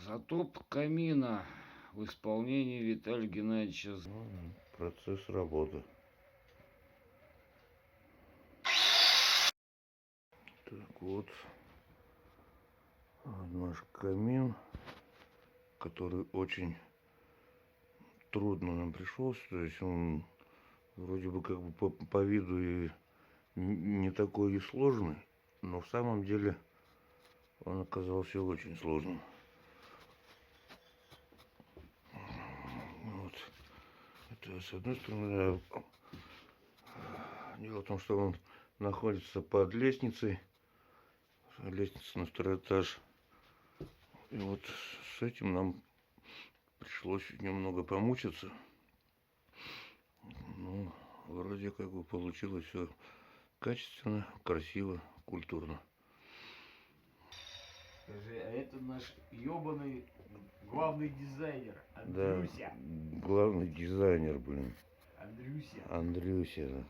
Затоп камина в исполнении Виталия Геннадьевича. Процесс работы. Так вот, наш камин, который очень трудно нам пришелся. То есть он вроде бы как бы по виду и не такой и сложный, но в самом деле он оказался очень сложным. Вот. Это с одной стороны. Дело в том, что он находится под лестницей. Лестница на второй этаж. И вот с этим нам пришлось немного помучиться. Ну, вроде как бы получилось все качественно, красиво, культурно. Скажи, а это наш ебаный главный дизайнер Андрюся. Да, главный дизайнер, блин. Андрюся. Андрюся, да.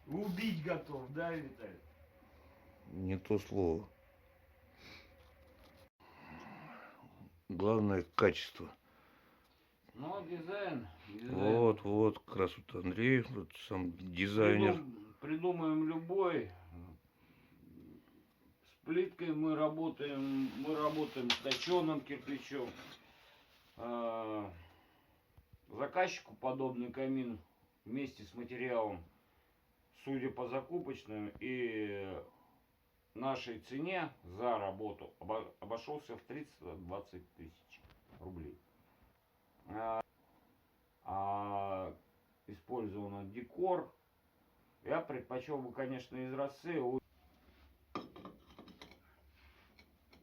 Убить готов, да, Виталий? Не то слово. Главное качество. Ну, дизайн. Вот, как раз вот Андрей, вот сам дизайнер. Придумаем любой. С плиткой мы работаем с точеным кирпичом. Заказчику подобный камин вместе с материалом, судя по закупочным и нашей цене за работу, обошелся в 30-20 тысяч рублей. Использован декор. Я предпочел бы, конечно, из росы.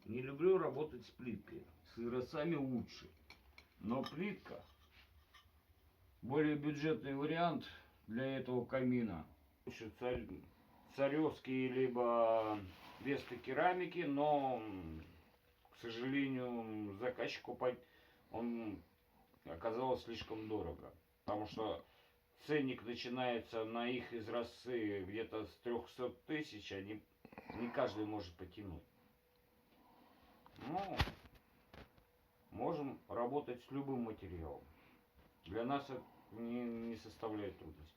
Не люблю работать с плиткой. С израсами лучше. Но плитка более бюджетный вариант для этого камина. Лучше царевские либо веста керамики, но, к сожалению, заказчику он оказалось слишком дорого. Потому что ценник начинается на их изразцы где-то с 300 тысяч, а не каждый может потянуть. Ну, можем работать с любым материалом. Для нас это не составляет трудности.